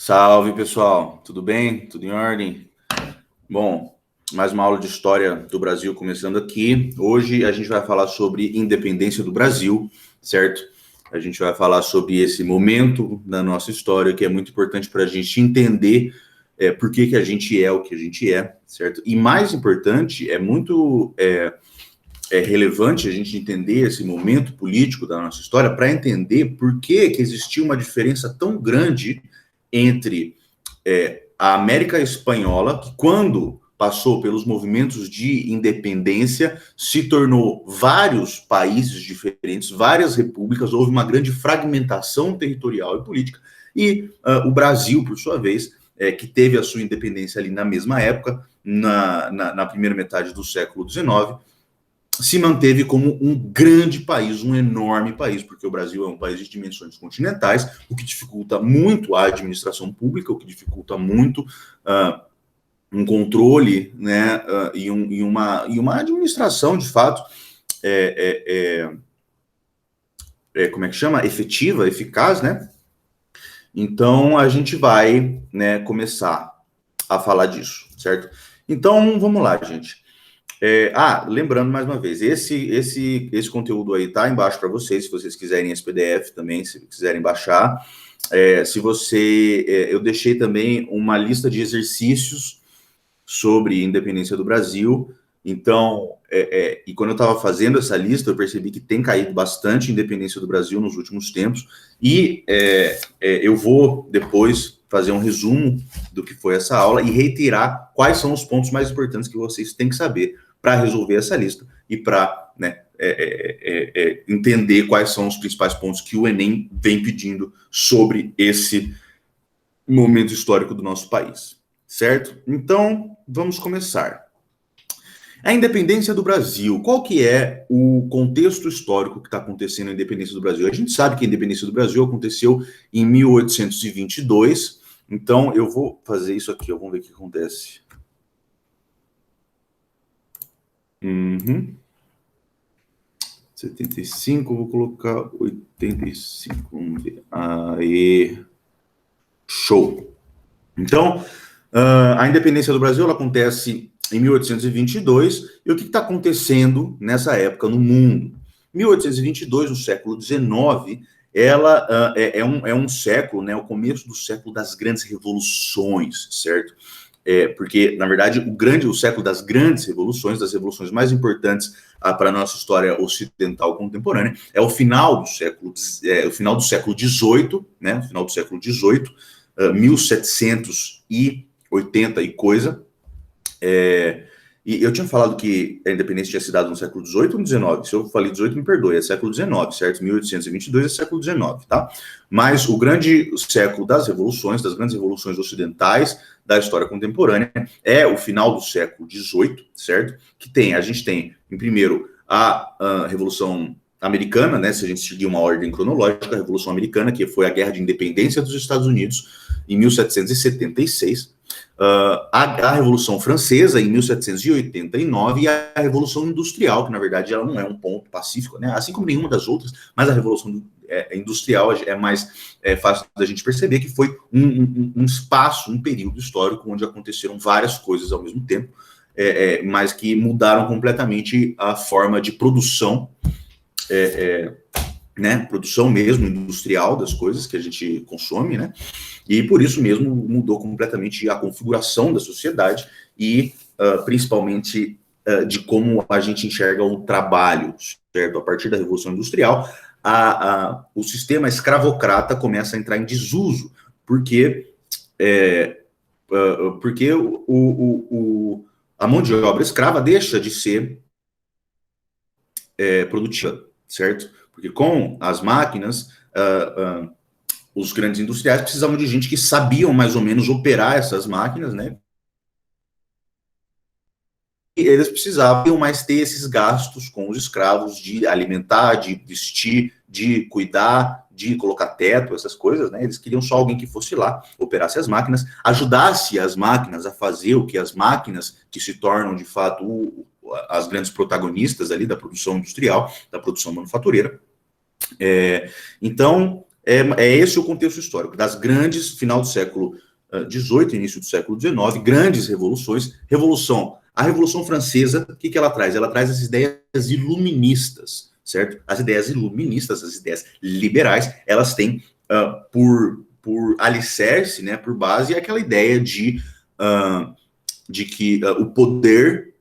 Salve, pessoal. Tudo bem? Tudo em ordem? Bom, mais uma aula de história do Brasil começando aqui. Hoje a gente vai falar sobre independência do Brasil, certo? A gente vai falar sobre esse momento da nossa história que é muito importante para a gente entender por que a gente é o que a gente é, certo? E mais importante, é muito relevante a gente entender esse momento político da nossa história para entender por que existia uma diferença tão grande entre a América Espanhola, que quando passou pelos movimentos de independência, se tornou vários países diferentes, várias repúblicas, houve uma grande fragmentação territorial e política, e o Brasil, por sua vez, que teve a sua independência ali na mesma época, na primeira metade do século XIX, se manteve como um grande país, um enorme país, porque o Brasil é um país de dimensões continentais, o que dificulta muito a administração pública, o que dificulta muito um controle, né, e uma administração, de fato, como é que chama? Efetiva, eficaz, né? Então, a gente vai, né, começar a falar disso, certo? Então, vamos lá, gente. Lembrando mais uma vez, esse conteúdo aí tá embaixo para vocês, se vocês quiserem esse PDF também, se quiserem baixar. Eu deixei também uma lista de exercícios sobre independência do Brasil. Então, e quando eu estava fazendo essa lista, eu percebi que tem caído bastante a independência do Brasil nos últimos tempos. E eu vou depois fazer um resumo do que foi essa aula e reiterar quais são os pontos mais importantes que vocês têm que saber para resolver essa lista e para entender quais são os principais pontos que o Enem vem pedindo sobre esse momento histórico do nosso país, certo? Então, vamos começar. A independência do Brasil, qual que é o contexto histórico que está acontecendo a independência do Brasil? A gente sabe que a independência do Brasil aconteceu em 1822, então eu vou fazer isso aqui, vamos ver o que acontece. 75, vou colocar 85, vamos ver. Aê, show! Então, a independência do Brasil ela acontece em 1822, e o que está acontecendo nessa época no mundo? 1822, no século XIX, ela é um século, né, o começo do século das grandes revoluções, certo? Porque, na verdade, o século das grandes revoluções, das revoluções mais importantes para a nossa história ocidental contemporânea, é o final do século XVIII, né? O final do século XVIII, 1780 e coisa. E eu tinha falado que a independência tinha se dado no século XVIII ou no XIX. Se eu falei XVIII, me perdoe, é século XIX, certo? 1822 é século XIX, tá? Mas o grande século das revoluções, das grandes revoluções ocidentais da história contemporânea, é o final do século XVIII, certo? A gente tem, em primeiro, a Revolução Americana, né? Se a gente seguir uma ordem cronológica, a Revolução Americana, que foi a Guerra de Independência dos Estados Unidos, em 1776. A Revolução Francesa, em 1789, e a Revolução Industrial, que na verdade ela não é um ponto pacífico, né? Assim como nenhuma das outras, mas a Revolução Industrial é mais fácil da gente perceber que foi um espaço, um período histórico onde aconteceram várias coisas ao mesmo tempo, mas que mudaram completamente a forma de produção, né? Produção mesmo industrial das coisas que a gente consome, né? E por isso mesmo mudou completamente a configuração da sociedade e principalmente de como a gente enxerga o trabalho, certo? A partir da Revolução Industrial, o sistema escravocrata começa a entrar em desuso, porque a mão de obra escrava deixa de ser produtiva, certo? Porque com as máquinas, os grandes industriais precisavam de gente que sabiam mais ou menos operar essas máquinas, né? E eles precisavam mais ter esses gastos com os escravos de alimentar, de vestir, de cuidar, de colocar teto, essas coisas, né? Eles queriam só alguém que fosse lá, operasse as máquinas, ajudasse as máquinas a fazer o que as máquinas, que se tornam, de fato, as grandes protagonistas ali da produção industrial, da produção manufatureira. Então, É esse o contexto histórico, das grandes, final do século XVIII, início do século XIX, grandes revoluções. A Revolução Francesa, o que ela traz? Ela traz as ideias iluministas, certo? As ideias iluministas, as ideias liberais, elas têm por alicerce, né, por base, aquela ideia de que o poder,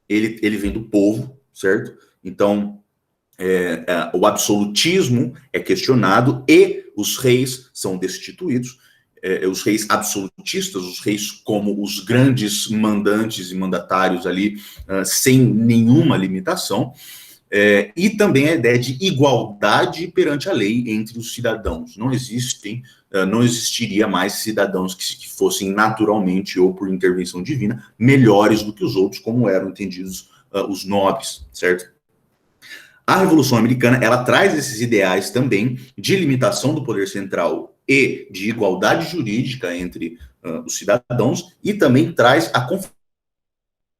ele vem do povo, certo? Então, o absolutismo é questionado e os reis são destituídos. Os reis absolutistas, os reis como os grandes mandantes e mandatários ali, sem nenhuma limitação, e também a ideia de igualdade perante a lei entre os cidadãos. Não existiria mais cidadãos que fossem naturalmente ou por intervenção divina melhores do que os outros, como eram entendidos os nobres, certo? A Revolução Americana, ela traz esses ideais também de limitação do poder central e de igualdade jurídica entre os cidadãos, e também traz a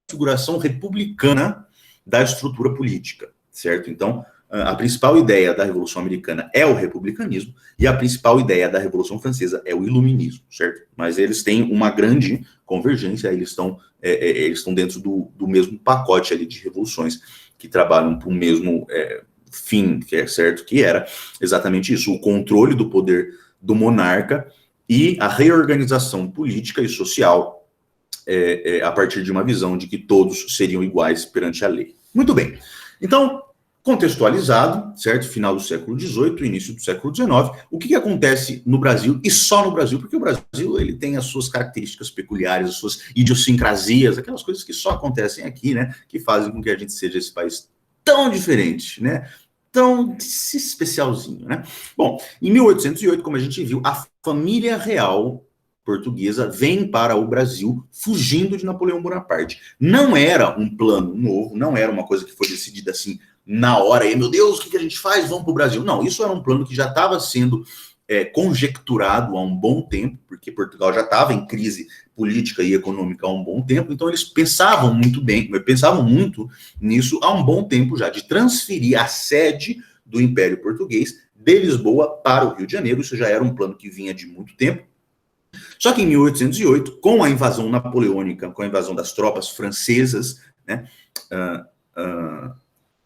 configuração republicana da estrutura política, certo? Então, a principal ideia da Revolução Americana é o republicanismo, e a principal ideia da Revolução Francesa é o iluminismo, certo? Mas eles têm uma grande convergência, eles estão dentro do mesmo pacote ali de revoluções que trabalham para o mesmo fim, que é certo, que era exatamente isso, o controle do poder do monarca e a reorganização política e social a partir de uma visão de que todos seriam iguais perante a lei. Muito bem. Então, contextualizado, certo? Final do século XVIII, início do século XIX, o que acontece no Brasil, e só no Brasil, porque o Brasil ele tem as suas características peculiares, as suas idiosincrasias, aquelas coisas que só acontecem aqui, né? Que fazem com que a gente seja esse país tão diferente, né? Tão especialzinho, né? Bom, em 1808, como a gente viu, a família real portuguesa vem para o Brasil fugindo de Napoleão Bonaparte. Não era um plano novo, não era uma coisa que foi decidida assim na hora, e meu Deus, o que a gente faz? Vamos para o Brasil. Não, isso era um plano que já estava sendo conjecturado há um bom tempo, porque Portugal já estava em crise política e econômica há um bom tempo, então eles pensavam muito nisso há um bom tempo já, de transferir a sede do Império Português de Lisboa para o Rio de Janeiro. Isso já era um plano que vinha de muito tempo. Só que em 1808, com a invasão napoleônica, com a invasão das tropas francesas, né,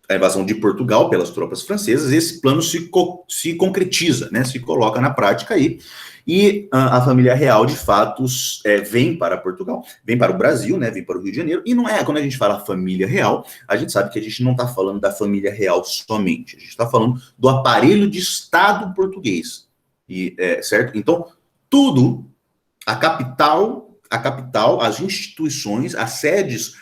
a invasão de Portugal pelas tropas francesas, esse plano se concretiza, né, se coloca na prática aí, e a família real, de fato, vem para Portugal, vem para o Brasil, né, vem para o Rio de Janeiro, e não é, quando a gente fala família real, a gente sabe que a gente não está falando da família real somente, a gente está falando do aparelho de Estado português, certo? Então, tudo, a capital, as instituições, as sedes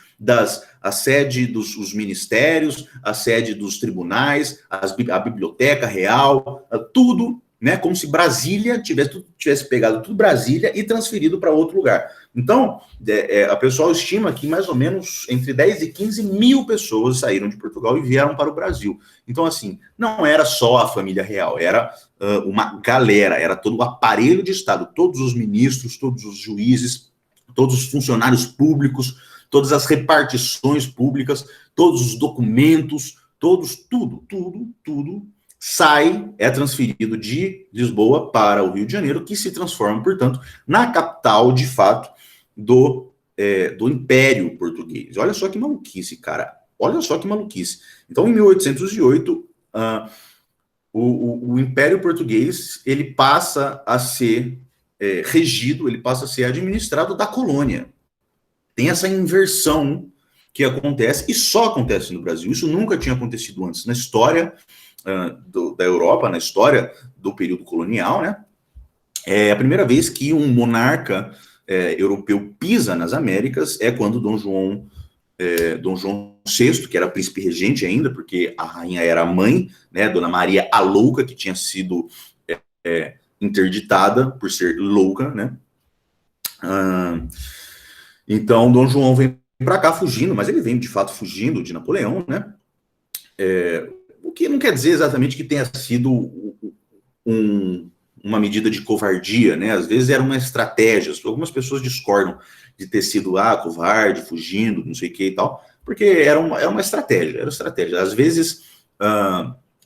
a sede dos ministérios, a sede dos tribunais, a biblioteca real, tudo, né, como se Brasília tivesse pegado tudo Brasília e transferido para outro lugar. Então, a pessoal estima que mais ou menos entre 10 e 15 mil pessoas saíram de Portugal e vieram para o Brasil. Então, assim, não era só a família real, era uma galera, era todo o aparelho de Estado, todos os ministros, todos os juízes, todos os funcionários públicos, todas as repartições públicas, todos os documentos, tudo é transferido de Lisboa para o Rio de Janeiro, que se transforma, portanto, na capital, de fato, do Império Português. Olha só que maluquice, cara. Olha só que maluquice. Então, em 1808, o Império Português ele passa a ser regido, ele passa a ser administrado da colônia. Tem essa inversão que acontece, e só acontece no Brasil. Isso nunca tinha acontecido antes na história da Europa, na história do período colonial, né? É a primeira vez que um monarca europeu pisa nas Américas é quando Dom João VI, que era príncipe regente ainda, porque a rainha era a mãe, né, Dona Maria a Louca, que tinha sido interditada por ser louca, né? Então, Dom João vem para cá fugindo, mas ele vem de fato fugindo de Napoleão, né? O que não quer dizer exatamente que tenha sido uma medida de covardia, né? Às vezes era uma estratégia. Algumas pessoas discordam de ter sido covarde, fugindo, não sei o que e tal, porque era uma estratégia, Às vezes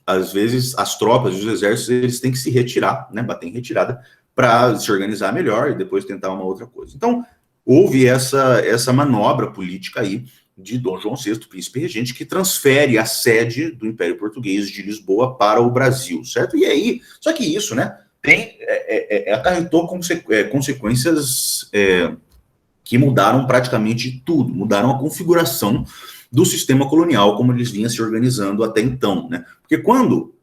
às vezes as tropas e os exércitos eles têm que se retirar, né, bater em retirada para se organizar melhor e depois tentar uma outra coisa. Então, houve essa manobra política aí de Dom João VI, príncipe regente, que transfere a sede do Império Português de Lisboa para o Brasil, certo? E aí, só que isso, né, acarretou consequências que mudaram praticamente tudo, mudaram a configuração do sistema colonial como eles vinham se organizando até então, né? Porque quando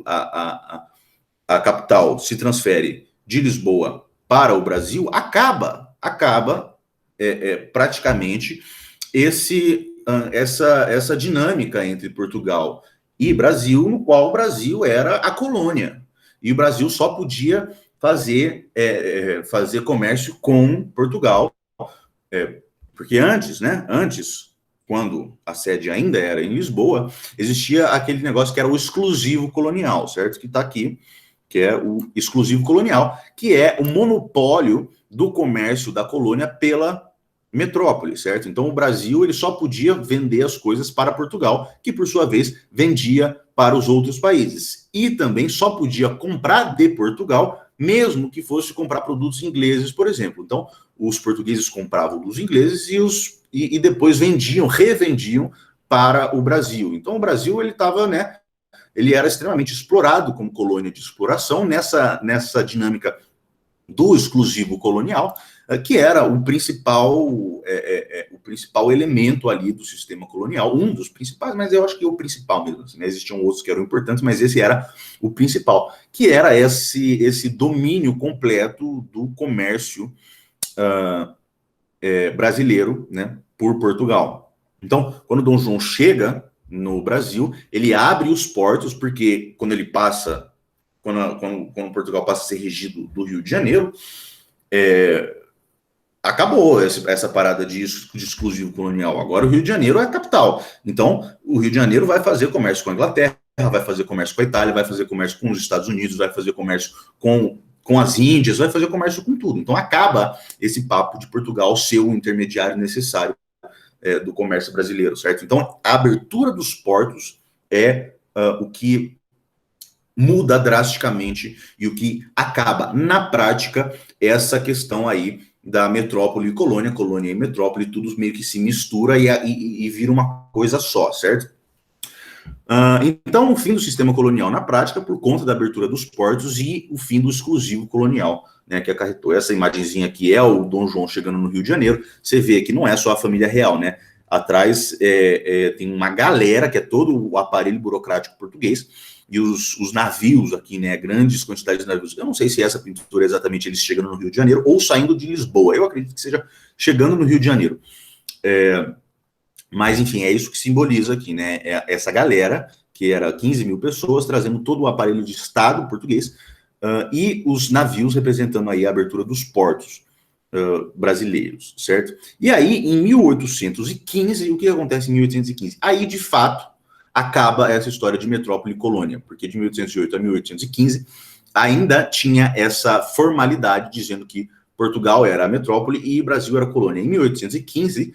a capital se transfere de Lisboa para o Brasil, acaba praticamente essa dinâmica entre Portugal e Brasil, no qual o Brasil era a colônia. E o Brasil só podia fazer comércio com Portugal, porque antes, quando a sede ainda era em Lisboa, existia aquele negócio que era o exclusivo colonial, certo? Que está aqui, que é o exclusivo colonial, que é o monopólio do comércio da colônia pela metrópole, certo? Então o Brasil ele só podia vender as coisas para Portugal, que por sua vez vendia para os outros países. E também só podia comprar de Portugal, mesmo que fosse comprar produtos ingleses, por exemplo. Então os portugueses compravam dos ingleses e depois revendiam para o Brasil. Então o Brasil ele estava, né? Ele era extremamente explorado como colônia de exploração nessa dinâmica do exclusivo colonial, que era o principal elemento ali do sistema colonial, um dos principais, mas eu acho que é o principal mesmo. Assim, né? Existiam outros que eram importantes, mas esse era o principal, que era esse domínio completo do comércio brasileiro, né, por Portugal. Então, quando Dom João chega no Brasil, ele abre os portos, porque quando ele passa, quando Portugal passa a ser regido do Rio de Janeiro, acabou essa parada de exclusivo colonial. Agora o Rio de Janeiro é a capital. Então, o Rio de Janeiro vai fazer comércio com a Inglaterra, vai fazer comércio com a Itália, vai fazer comércio com os Estados Unidos, vai fazer comércio com as Índias, vai fazer comércio com tudo. Então, acaba esse papo de Portugal ser o intermediário necessário do comércio brasileiro, certo? Então, a abertura dos portos é o que muda drasticamente e o que acaba, na prática, essa questão aí da metrópole e colônia e metrópole, tudo meio que se mistura e vira uma coisa só, certo? Então, o fim do sistema colonial na prática por conta da abertura dos portos e o fim do exclusivo colonial, né, que acarretou. Essa imagenzinha aqui é o Dom João chegando no Rio de Janeiro. Você vê que não é só a família real, né? Atrás tem uma galera que é todo o aparelho burocrático português e os navios aqui, né? Grandes quantidades de navios. Eu não sei se essa pintura é exatamente eles chegando no Rio de Janeiro ou saindo de Lisboa. Eu acredito que seja chegando no Rio de Janeiro. Mas, enfim, é isso que simboliza aqui, né? Essa galera, que era 15 mil pessoas, trazendo todo o aparelho de Estado português e os navios representando aí a abertura dos portos brasileiros, certo? E aí, em 1815, o que acontece em 1815? Aí, de fato, acaba essa história de metrópole e colônia, porque de 1808 a 1815 ainda tinha essa formalidade dizendo que Portugal era a metrópole e Brasil era a colônia. Em 1815,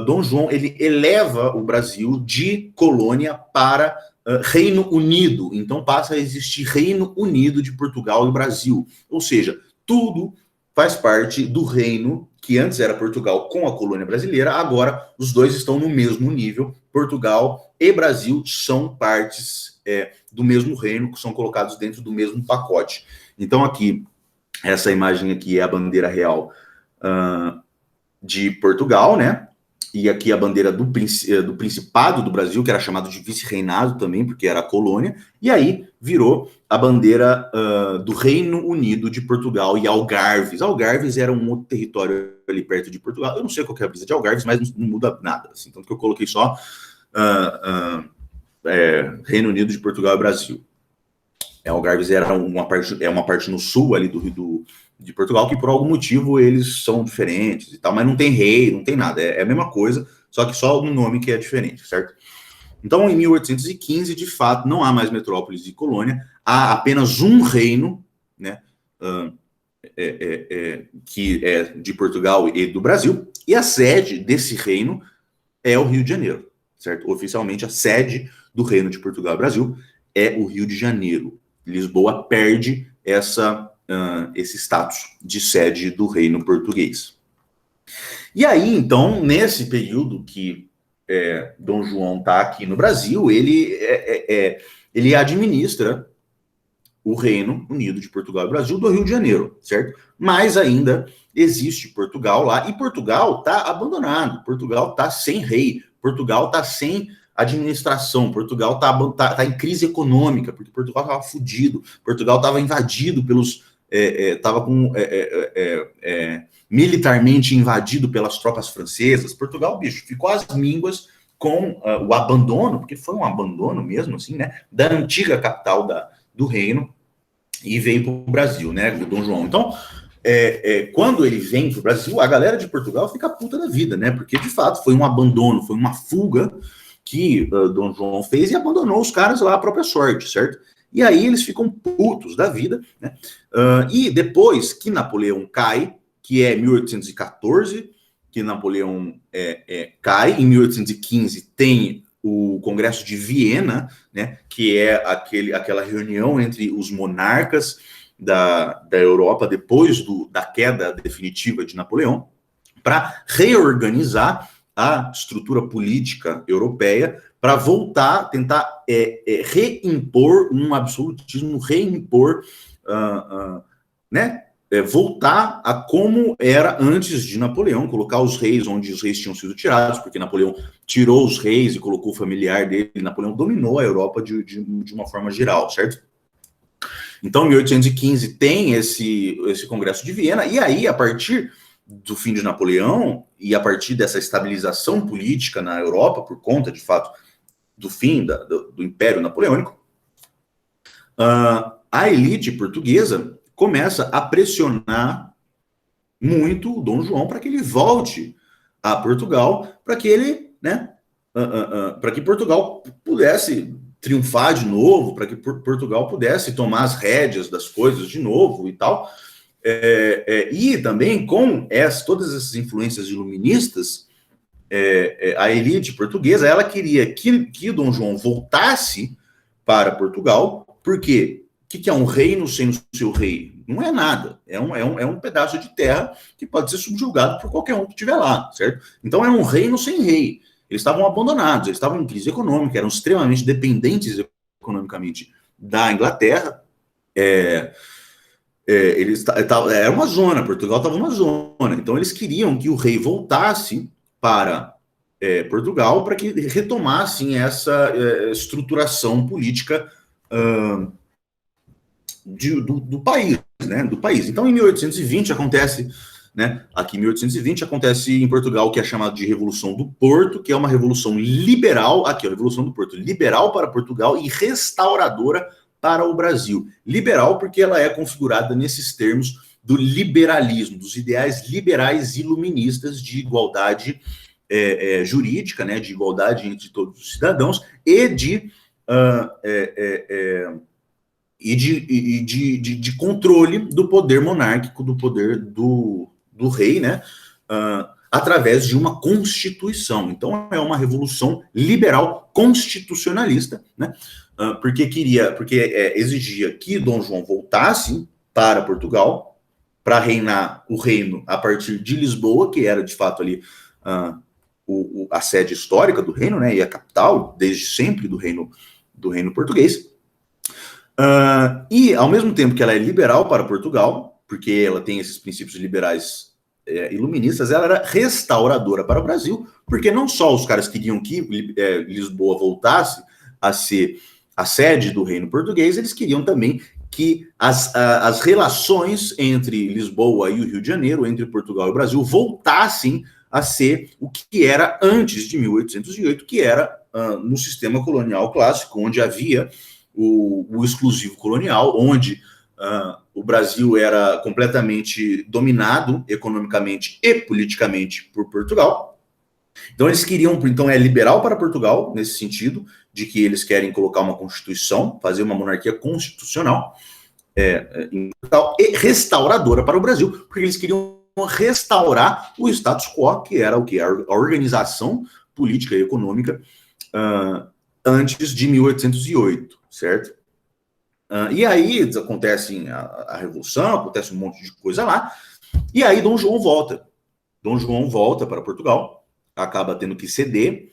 Dom João ele eleva o Brasil de colônia para Reino Unido. Então passa a existir Reino Unido de Portugal e Brasil. Ou seja, tudo faz parte do reino que antes era Portugal com a colônia brasileira, agora os dois estão no mesmo nível. Portugal e Brasil são partes do mesmo reino, que são colocados dentro do mesmo pacote. Então aqui, essa imagem aqui é a bandeira real de Portugal, né? E aqui a bandeira do Principado do Brasil, que era chamado de vice-reinado também, porque era a colônia, e aí virou a bandeira do Reino Unido de Portugal e Algarves. Algarves era um outro território ali perto de Portugal. Eu não sei qual que é a brisa de Algarves, mas não muda nada. Assim, tanto que eu coloquei só Reino Unido de Portugal e Brasil. Algarves era uma parte no sul ali de Portugal, que por algum motivo eles são diferentes e tal, mas não tem rei, não tem nada, é a mesma coisa, só que só no nome que é diferente, certo? Então, em 1815, de fato, não há mais metrópoles e colônia, há apenas um reino, né, que é de Portugal e do Brasil, e a sede desse reino é o Rio de Janeiro, certo? Oficialmente, a sede do Reino de Portugal e Brasil é o Rio de Janeiro. Lisboa perde esse status de sede do Reino Português. E aí, então, nesse período que Dom João está aqui no Brasil, ele administra o Reino Unido de Portugal e Brasil do Rio de Janeiro, certo? Mas ainda existe Portugal lá, e Portugal está abandonado, Portugal está sem rei, Portugal está sem administração, Portugal está em crise econômica, porque Portugal estava fudido, Portugal estava invadido pelos... estava militarmente invadido pelas tropas francesas. Portugal, bicho, ficou às mínguas com o abandono, porque foi um abandono mesmo, assim, né, da antiga capital do reino, e veio para o Brasil, né, o Dom João. Então, quando ele vem para o Brasil, a galera de Portugal fica puta da vida, né, porque de fato foi um abandono, foi uma fuga que Dom João fez e abandonou os caras lá à própria sorte, certo? E aí eles ficam putos da vida, né? E depois que Napoleão cai, que é 1814, que Napoleão cai, em 1815 tem o Congresso de Viena, né, que é aquela reunião entre os monarcas da Europa depois da queda definitiva de Napoleão, para reorganizar a estrutura política europeia, para voltar, tentar reimpor um absolutismo, reimpor, né, voltar a como era antes de Napoleão, colocar os reis onde os reis tinham sido tirados, porque Napoleão tirou os reis e colocou o familiar dele. Napoleão dominou a Europa de uma forma geral, certo? Então, em 1815 tem esse Congresso de Viena, e aí, a partir do fim de Napoleão, e a partir dessa estabilização política na Europa, por conta, de fato, do fim do Império Napoleônico, a elite portuguesa começa a pressionar muito o Dom João para que ele volte a Portugal, para que ele, né, para que Portugal pudesse triunfar de novo, para que Portugal pudesse tomar as rédeas das coisas de novo e tal. E também com todas essas influências iluministas, a elite portuguesa, ela queria que Dom João voltasse para Portugal, porque o que é um reino sem o seu rei? Não é nada, é um pedaço de terra que pode ser subjugado por qualquer um que estiver lá, certo? Então é um reino sem rei. Eles estavam abandonados, eles estavam em crise econômica, eram extremamente dependentes economicamente da Inglaterra. Era uma zona, Portugal estava uma zona, então eles queriam que o rei voltasse para Portugal para que retomassem essa estruturação política do país, né? Do país. Então, em 1820 acontece, né? Aqui em 1820 acontece em Portugal o que é chamado de Revolução do Porto, que é uma revolução liberal, aqui, a Revolução do Porto, liberal para Portugal e restauradora para o Brasil. Liberal porque ela é configurada nesses termos do liberalismo, dos ideais liberais iluministas de igualdade jurídica, né, de igualdade entre todos os cidadãos e de controle do poder monárquico, do poder do rei, né, através de uma constituição. Então é uma revolução liberal constitucionalista, né, porque exigia que Dom João voltasse para Portugal para reinar o reino a partir de Lisboa, que era de fato ali a sede histórica do reino, né, e a capital desde sempre do reino português. E ao mesmo tempo que ela é liberal para Portugal, porque ela tem esses princípios liberais iluministas, ela era restauradora para o Brasil, porque não só os caras queriam que Lisboa voltasse a ser a sede do reino português, eles queriam também que as relações entre Lisboa e o Rio de Janeiro, entre Portugal e o Brasil, voltassem a ser o que era antes de 1808, que era no sistema colonial clássico, onde havia o exclusivo colonial, onde o Brasil era completamente dominado economicamente e politicamente por Portugal. Então eles queriam, então é liberal para Portugal, nesse sentido, de que eles querem colocar uma constituição, fazer uma monarquia constitucional, em Portugal, e restauradora para o Brasil, porque eles queriam restaurar o status quo, que era o que? A organização política e econômica antes de 1808, certo? E aí acontece a Revolução, acontece um monte de coisa lá, e aí Dom João volta. Dom João volta para Portugal, acaba tendo que ceder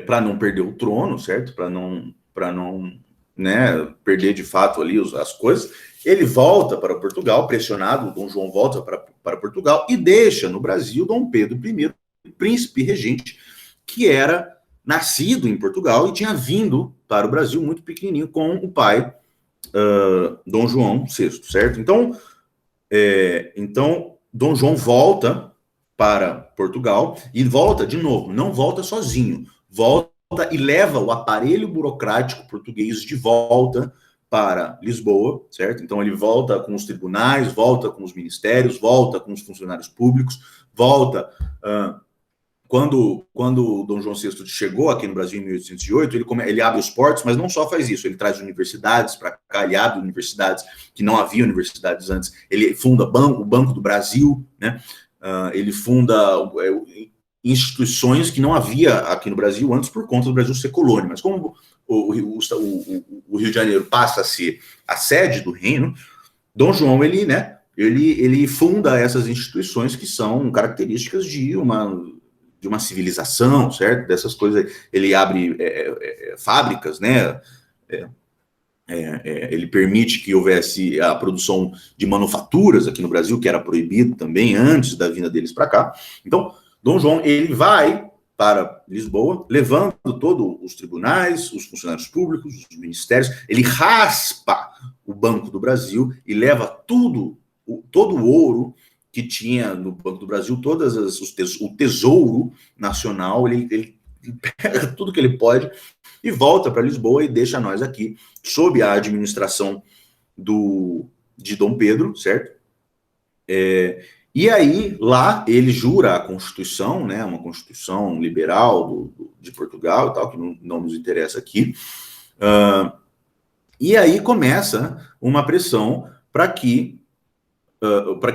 para não perder o trono, certo? Para não né, perder de fato ali as coisas. Ele volta para Portugal, pressionado, Dom João volta para Portugal e deixa no Brasil Dom Pedro I, príncipe regente, que era nascido em Portugal e tinha vindo para o Brasil muito pequenininho com o pai, Dom João VI, certo? Então Dom João volta para Portugal e volta de novo, não volta sozinho, volta e leva o aparelho burocrático português de volta para Lisboa, certo? Então ele volta com os tribunais, volta com os ministérios, volta com os funcionários públicos, volta... Quando Dom João VI chegou aqui no Brasil em 1808, ele abre os portos, mas não só faz isso, ele traz universidades para cá, ele abre universidades que não havia universidades antes, ele funda o Banco do Brasil, né? Ele funda instituições que não havia aqui no Brasil antes por conta do Brasil ser colônia. Mas como o Rio de Janeiro passa a ser a sede do reino, Dom João ele funda essas instituições que são características de uma civilização, certo? Dessas coisas. Ele abre fábricas, né? Ele permite que houvesse a produção de manufaturas aqui no Brasil, que era proibido também antes da vinda deles para cá. Então, Dom João, ele vai para Lisboa, levando todos os tribunais, os funcionários públicos, os ministérios, ele raspa o Banco do Brasil e leva todo o ouro que tinha no Banco do Brasil, o tesouro nacional, ele pega tudo que ele pode e volta para Lisboa e deixa nós aqui, sob a administração de Dom Pedro, certo? E aí, lá, ele jura a Constituição, né, uma Constituição liberal de Portugal e tal, que não nos interessa aqui. E aí começa uma pressão para que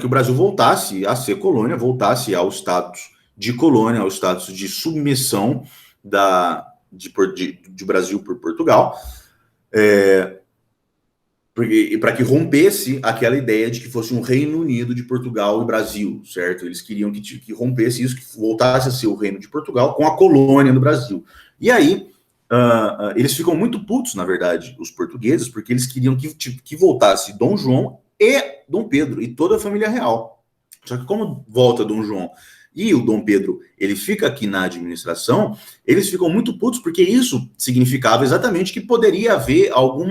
o Brasil voltasse a ser colônia, voltasse ao status de colônia, ao status de submissão de Brasil por Portugal, para que rompesse aquela ideia de que fosse um Reino Unido de Portugal e Brasil, certo? Eles queriam que rompesse isso, que voltasse a ser o Reino de Portugal com a colônia no Brasil. E aí, eles ficam muito putos, na verdade, os portugueses, porque eles queriam que voltasse Dom João e Dom Pedro, e toda a família real. Só que como volta Dom João e o Dom Pedro, ele fica aqui na administração, eles ficam muito putos, porque isso significava exatamente que poderia haver algum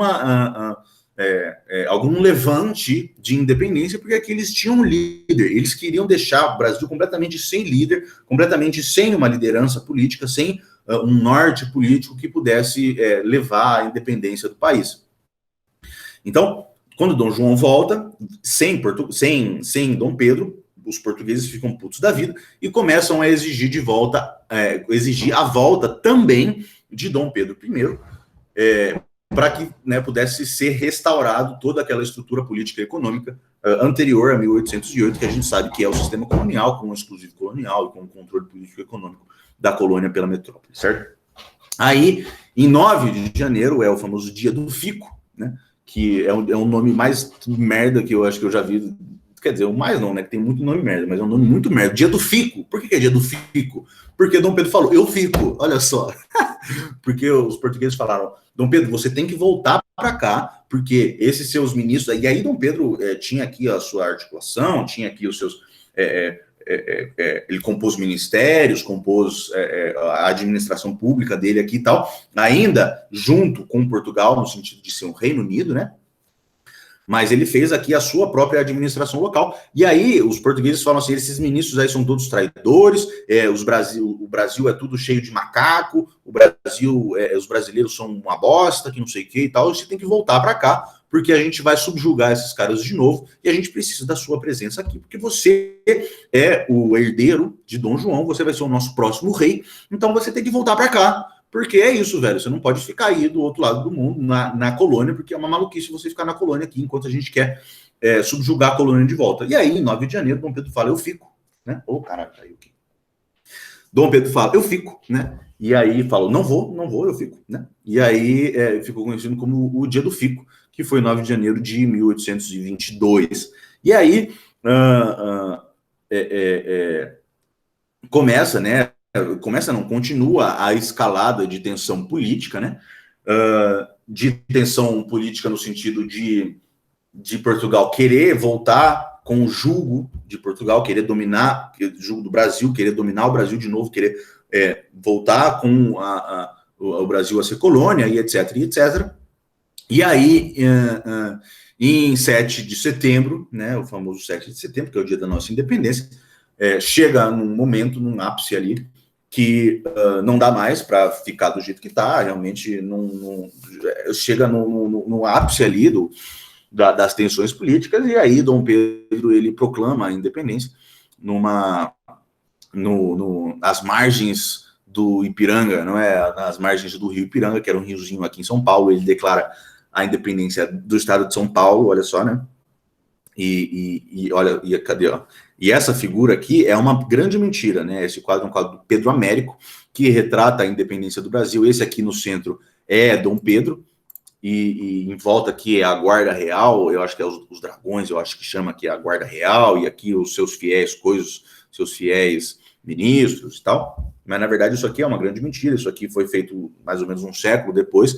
levante de independência, porque aqui eles tinham um líder, eles queriam deixar o Brasil completamente sem líder, completamente sem uma liderança política, sem um norte político que pudesse levar à independência do país. Então, quando Dom João volta, sem Dom Pedro, os portugueses ficam putos da vida e começam a exigir exigir a volta também de Dom Pedro I, para que pudesse ser restaurado toda aquela estrutura política e econômica anterior a 1808, que a gente sabe que é o sistema colonial, com o exclusivo colonial e com o controle político e econômico da colônia pela metrópole, certo? Aí, em 9 de janeiro, é o famoso Dia do Fico, né? Que é um nome mais merda que eu acho que eu já vi. Quer dizer, o mais não, né? Que tem muito nome merda, mas é um nome muito merda. Dia do Fico. Por que é Dia do Fico? Porque Dom Pedro falou, eu fico, olha só. Porque os portugueses falaram, Dom Pedro, você tem que voltar para cá, porque esses seus ministros... E aí Dom Pedro tinha aqui a sua articulação, tinha aqui os seus... ele compôs ministérios, compôs a administração pública dele aqui e tal, ainda junto com Portugal, no sentido de ser um Reino Unido, né? Mas ele fez aqui a sua própria administração local. E aí os portugueses falam assim, esses ministros aí são todos traidores, o Brasil é tudo cheio de macaco, os brasileiros são uma bosta, que não sei o que e tal, você tem que voltar para cá, porque a gente vai subjugar esses caras de novo e a gente precisa da sua presença aqui, porque você é o herdeiro de Dom João, você vai ser o nosso próximo rei, então você tem que voltar para cá, porque é isso, velho, você não pode ficar aí do outro lado do mundo, na colônia, porque é uma maluquice você ficar na colônia aqui, enquanto a gente quer subjugar a colônia de volta. E aí, em 9 de janeiro, Dom Pedro fala, eu fico, né? Ô, caralho, caiu aqui. Dom Pedro fala, eu fico, né? E aí falou, não vou, eu fico, né? E aí ficou conhecido como o Dia do Fico, que foi 9 de janeiro de 1822. E aí começa, né? Começa não, continua a escalada de tensão política, né? De tensão política no sentido de Portugal querer voltar com o jugo de Portugal, querer dominar o jugo do Brasil, querer dominar o Brasil de novo, querer voltar com o Brasil a ser colônia, e etc, e etc. E aí, em 7 de setembro, né, o famoso 7 de setembro, que é o dia da nossa independência, chega num momento, num ápice ali, que não dá mais para ficar do jeito que está, realmente chega no ápice ali das tensões políticas, e aí Dom Pedro ele proclama a independência às margens do Ipiranga, não é? Nas margens do rio Ipiranga, que era um riozinho aqui em São Paulo, ele declara a independência do estado de São Paulo, olha só, né? E olha, cadê, ó? E essa figura aqui é uma grande mentira, né? Esse quadro é um quadro do Pedro Américo, que retrata a independência do Brasil. Esse aqui no centro é Dom Pedro, e em volta aqui é a Guarda Real, eu acho que é os dragões, eu acho que chama aqui a Guarda Real, e aqui os seus fiéis seus fiéis ministros e tal. Mas, na verdade, isso aqui é uma grande mentira. Isso aqui foi feito mais ou menos um século depois.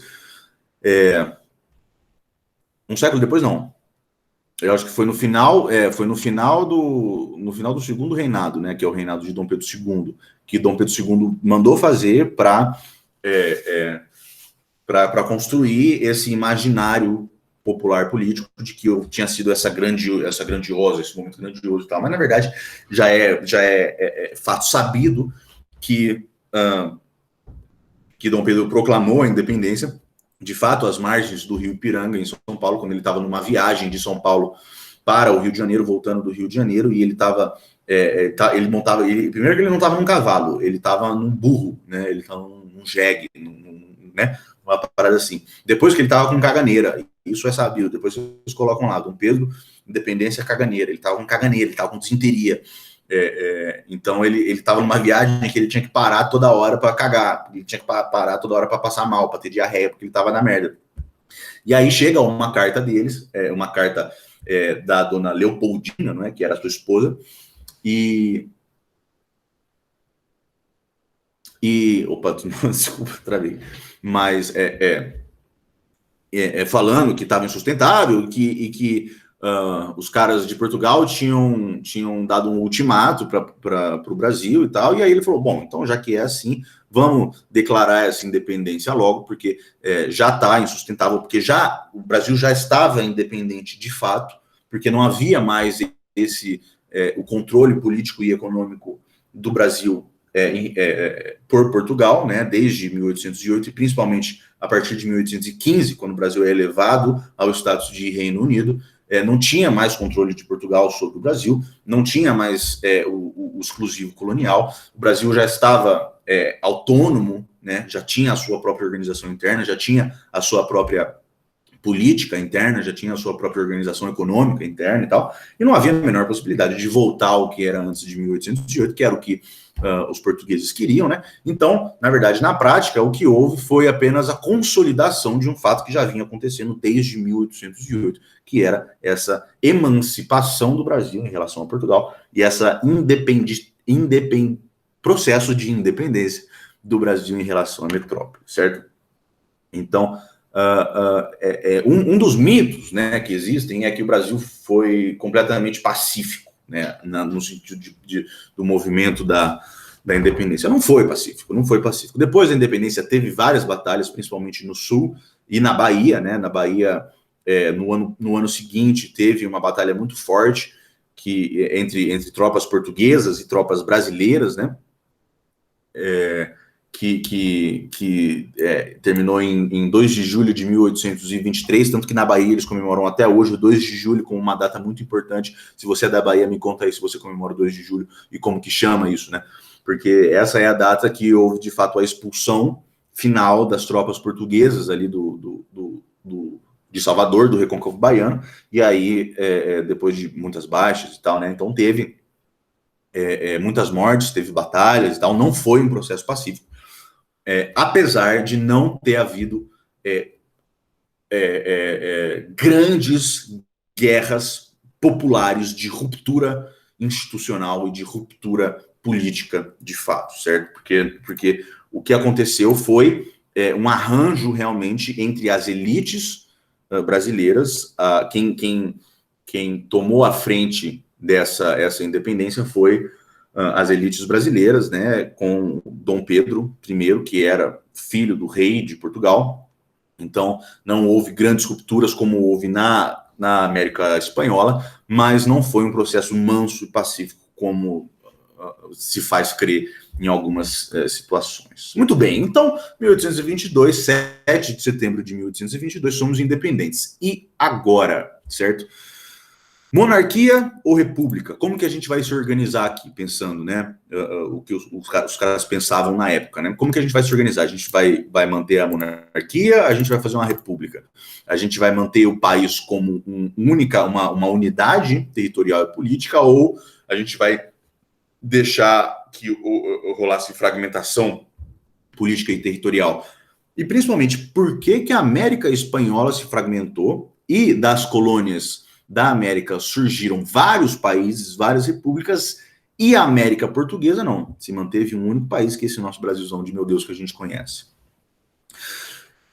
Um século depois, não. Eu acho que foi no final do segundo reinado, né, que é o reinado de Dom Pedro II, que Dom Pedro II mandou fazer para construir esse imaginário popular político de que eu tinha sido esse momento grandioso e tal. Mas, na verdade, já é fato sabido que Dom Pedro proclamou a independência, de fato, às margens do rio Ipiranga, em São Paulo, quando ele estava numa viagem de São Paulo para o Rio de Janeiro, voltando do Rio de Janeiro, e ele estava... primeiro que ele não estava num cavalo, ele estava num burro, né? Ele estava num jegue, né? Uma parada assim. Depois que ele estava com caganeira, isso é sabido, depois vocês colocam lá, Dom Pedro, independência, caganeira. Ele estava com caganeira, ele estava com desinteria. Então ele estava numa viagem que ele tinha que parar toda hora para cagar, ele tinha que parar toda hora para passar mal, para ter diarreia, porque ele estava na merda. E aí chega uma carta deles, uma carta da dona Leopoldina, não é, que era a sua esposa, opa, desculpa, travei, mas falando que estava insustentável e que os caras de Portugal tinham dado um ultimato para o Brasil e tal, e aí ele falou, bom, então já que é assim, vamos declarar essa independência logo, porque já está insustentável, porque o Brasil já estava independente de fato, porque não havia mais o controle político e econômico do Brasil por Portugal, né, desde 1808, e principalmente a partir de 1815, quando o Brasil é elevado ao status de Reino Unido. Não tinha mais controle de Portugal sobre o Brasil, não tinha mais o exclusivo colonial, o Brasil já estava autônomo, né, já tinha a sua própria organização interna, já tinha a sua própria política interna, já tinha a sua própria organização econômica interna e tal, e não havia a menor possibilidade de voltar ao que era antes de 1808, que era o que os portugueses queriam, né? Então, na verdade, na prática, o que houve foi apenas a consolidação de um fato que já vinha acontecendo desde 1808, que era essa emancipação do Brasil em relação a Portugal e essa processo de independência do Brasil em relação à metrópole, certo? Então, um dos mitos, né, que existem é que o Brasil foi completamente pacífico, né, no sentido do movimento da independência. Não foi pacífico. Depois da independência teve várias batalhas, principalmente no sul e na Bahia, né? Na Bahia, no ano seguinte, teve uma batalha muito forte entre tropas portuguesas e tropas brasileiras, né? Que terminou em 2 de julho de 1823, tanto que na Bahia eles comemoram até hoje o 2 de julho como uma data muito importante. Se você é da Bahia, me conta aí se você comemora o 2 de julho e como que chama isso, né? Porque essa é a data que houve, de fato, a expulsão final das tropas portuguesas ali de Salvador, do Recôncavo Baiano, e aí, depois de muitas baixas e tal, né? Então teve muitas mortes, teve batalhas e tal, não foi um processo pacífico. apesar de não ter havido grandes guerras populares de ruptura institucional e de ruptura política de fato, certo? Porque o que aconteceu foi um arranjo realmente entre as elites brasileiras. Quem tomou a frente essa independência foi as elites brasileiras, né, com Dom Pedro I, que era filho do rei de Portugal. Então, não houve grandes rupturas como houve na América Espanhola, mas não foi um processo manso e pacífico como se faz crer em algumas situações. Muito bem, então, 1822, 7 de setembro de 1822, somos independentes. E agora, certo? Monarquia ou república? Como que a gente vai se organizar aqui, pensando, né? O que os caras pensavam na época, né? Como que a gente vai se organizar? A gente vai manter a monarquia? A gente vai fazer uma república? A gente vai manter o país como uma unidade territorial e política? Ou a gente vai deixar que rolasse fragmentação política e territorial? E principalmente, por que a América Espanhola se fragmentou e das colônias da América surgiram vários países, várias repúblicas, e a América Portuguesa não. Se manteve um único país, que é esse nosso Brasilzão de meu Deus que a gente conhece.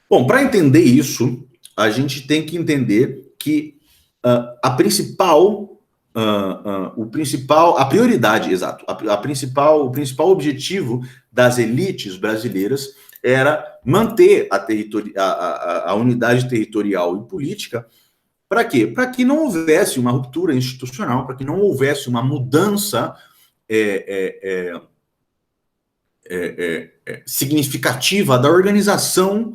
Bom, para entender isso, a gente tem que entender que a prioridade, exato, o principal objetivo das elites brasileiras era manter a unidade territorial e política. Para quê? Para que não houvesse uma ruptura institucional, para que não houvesse uma mudança significativa da organização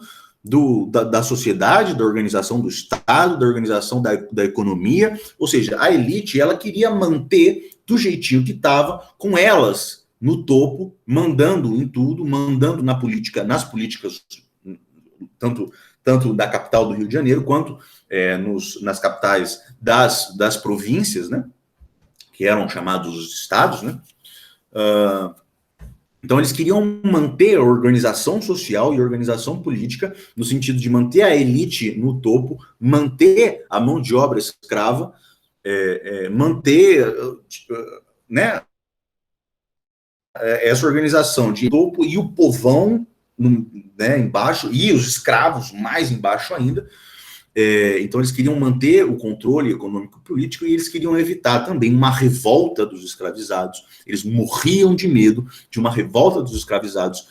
da sociedade, da organização do Estado, da organização da economia. Ou seja, a elite ela queria manter do jeitinho que estava, com elas no topo, mandando em tudo, mandando nas políticas, tanto da capital do Rio de Janeiro, quanto nas capitais das províncias, né, que eram chamados os estados, né. Então, eles queriam manter a organização social e a organização política, no sentido de manter a elite no topo, manter a mão de obra escrava, manter, né, essa organização de topo e o povão, né, embaixo, e os escravos mais embaixo ainda. Então eles queriam manter o controle econômico e político, e eles queriam evitar também uma revolta dos escravizados. Eles morriam de medo de uma revolta dos escravizados,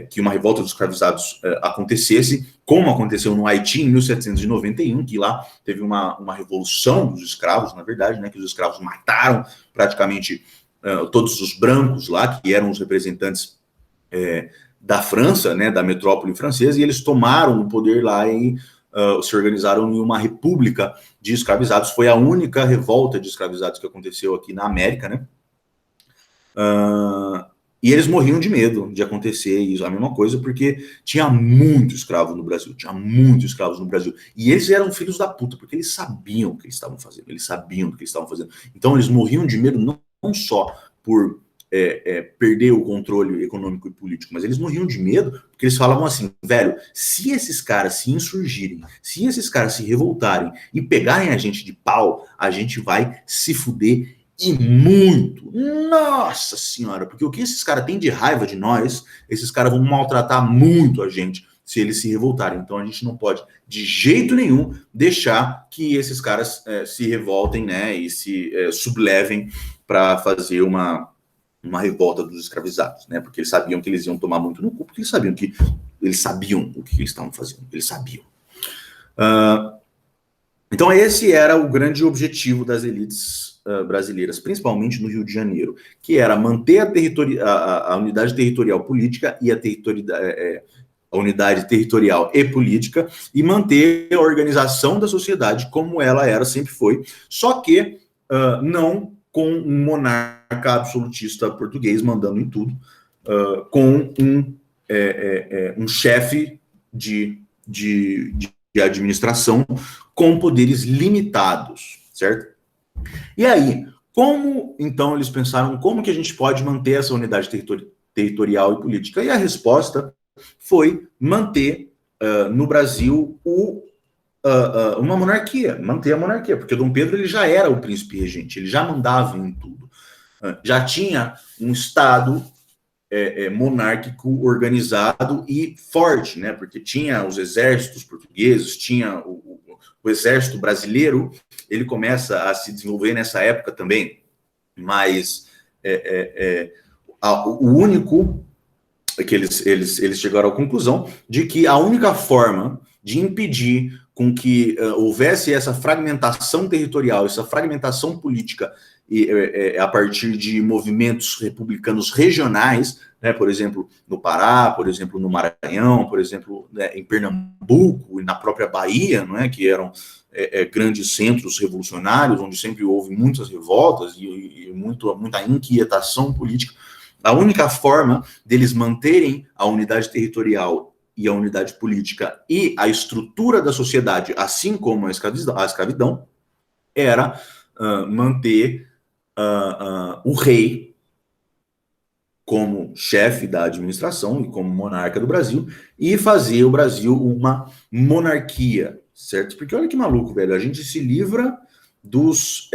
que uma revolta dos escravizados acontecesse, como aconteceu no Haiti em 1791, que lá teve uma revolução dos escravos, na verdade, né, que os escravos mataram praticamente todos os brancos lá, que eram os representantes da França, né, da metrópole francesa, e eles tomaram o poder lá e se organizaram em uma república de escravizados. Foi a única revolta de escravizados que aconteceu aqui na América, né? E eles morriam de medo de acontecer isso, a mesma coisa, porque tinha muito escravo no Brasil, e eles eram filhos da puta, porque eles sabiam o que eles estavam fazendo, então eles morriam de medo não só por perder o controle econômico e político, mas eles morriam de medo, porque eles falavam assim, velho, se esses caras se insurgirem, se esses caras se revoltarem e pegarem a gente de pau, a gente vai se fuder e muito. Nossa senhora, porque o que esses caras têm de raiva de nós, esses caras vão maltratar muito a gente se eles se revoltarem. Então a gente não pode, de jeito nenhum, deixar que esses caras se revoltem, né, e se sublevem para fazer uma revolta dos escravizados, né? Porque eles sabiam que eles iam tomar muito no cu, porque eles sabiam o que eles estavam fazendo, eles sabiam. Então esse era o grande objetivo das elites brasileiras, principalmente no Rio de Janeiro, que era manter a unidade territorial política e a unidade territorial e política, e manter a organização da sociedade como ela sempre foi, só que não com um monarca absolutista português mandando em tudo, com um chefe de administração com poderes limitados, certo? E aí, então eles pensaram como que a gente pode manter essa unidade territorial e política. E a resposta foi manter no Brasil uma monarquia, manter a monarquia, porque Dom Pedro ele já era o príncipe regente, ele já mandava em tudo. Já tinha um Estado monárquico organizado e forte, né? Porque tinha os exércitos portugueses, tinha o exército brasileiro, ele começa a se desenvolver nessa época também, mas o único que eles chegaram à conclusão de que a única forma de impedir com que houvesse essa fragmentação territorial, essa fragmentação política a partir de movimentos republicanos regionais, né, por exemplo, no Pará, por exemplo, no Maranhão, por exemplo, né, em Pernambuco e na própria Bahia, não é, que eram grandes centros revolucionários, onde sempre houve muitas revoltas e muita inquietação política. A única forma deles manterem a unidade territorial e a unidade política e a estrutura da sociedade, assim como a escravidão, era manter o rei como chefe da administração e como monarca do Brasil e fazer o Brasil uma monarquia, certo? Porque olha que maluco, velho, a gente se livra dos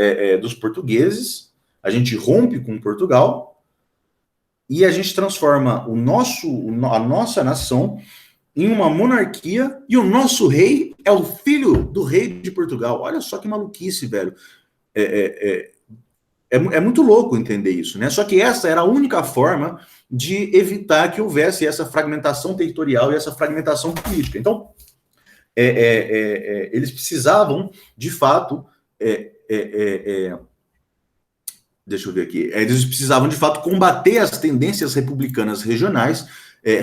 portugueses, a gente rompe com Portugal e a gente transforma a nossa nação em uma monarquia e o nosso rei é o filho do rei de Portugal. Olha só que maluquice, velho. É muito louco entender isso, né? Só que essa era a única forma de evitar que houvesse essa fragmentação territorial e essa fragmentação política. Então, eles precisavam, de fato, deixa eu ver aqui, eles precisavam, de fato, combater as tendências republicanas regionais,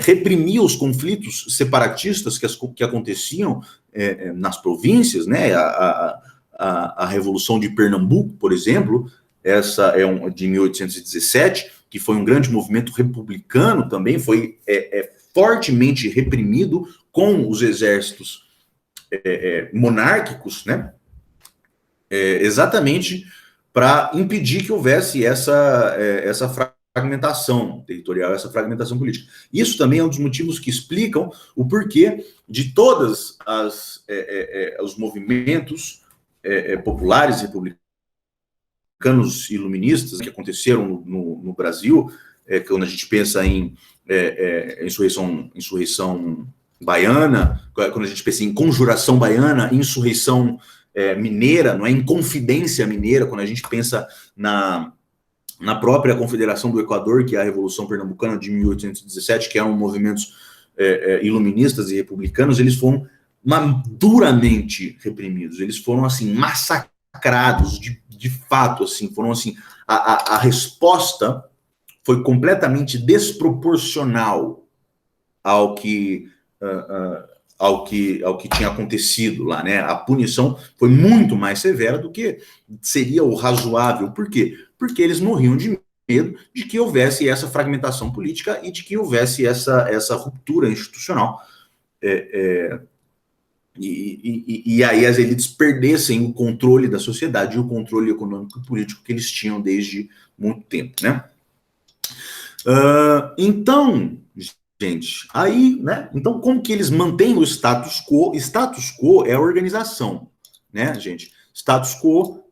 reprimir os conflitos separatistas que aconteciam nas províncias, né? A Revolução de Pernambuco, por exemplo, essa é de 1817, que foi um grande movimento republicano também, foi fortemente reprimido com os exércitos monárquicos, né? Exatamente para impedir que houvesse essa fragmentação territorial, essa fragmentação política. Isso também é um dos motivos que explicam o porquê de todas os movimentos populares republicanos iluministas que aconteceram no Brasil, quando a gente pensa em insurreição baiana, quando a gente pensa em conjuração baiana, insurreição mineira, não é? Inconfidência mineira, quando a gente pensa na própria Confederação do Equador, que é a Revolução Pernambucana de 1817, que eram movimentos iluministas e republicanos, eles foram duramente reprimidos, eles foram, assim, massacrados, de fato, assim, foram, assim, a resposta foi completamente desproporcional ao que tinha acontecido lá, né? A punição foi muito mais severa do que seria o razoável. Por quê? Porque eles morriam de medo de que houvesse essa fragmentação política e de que houvesse essa ruptura institucional. E aí as elites perdessem o controle da sociedade e o controle econômico e político que eles tinham desde muito tempo, né? Então, gente, aí, né? Então, como que eles mantêm o status quo? Status quo é a organização, né, gente? Status quo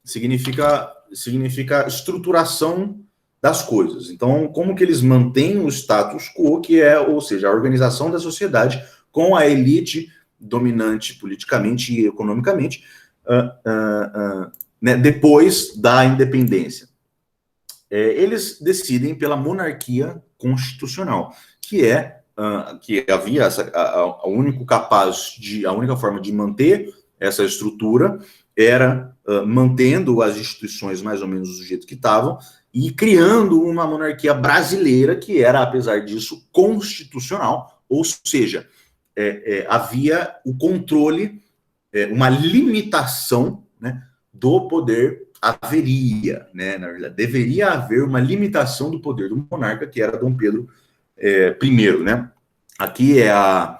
significa estruturação das coisas. Então, como que eles mantêm o status quo, que é, ou seja, a organização da sociedade com a elite dominante politicamente e economicamente, né, depois da independência. Eles decidem pela monarquia constitucional, que havia a única forma de manter essa estrutura era mantendo as instituições mais ou menos do jeito que estavam e criando uma monarquia brasileira que era, apesar disso, constitucional, ou seja, havia o controle, uma limitação, né, do poder. Haveria, né, na verdade, deveria haver uma limitação do poder do monarca, que era Dom Pedro I, né? Aqui é a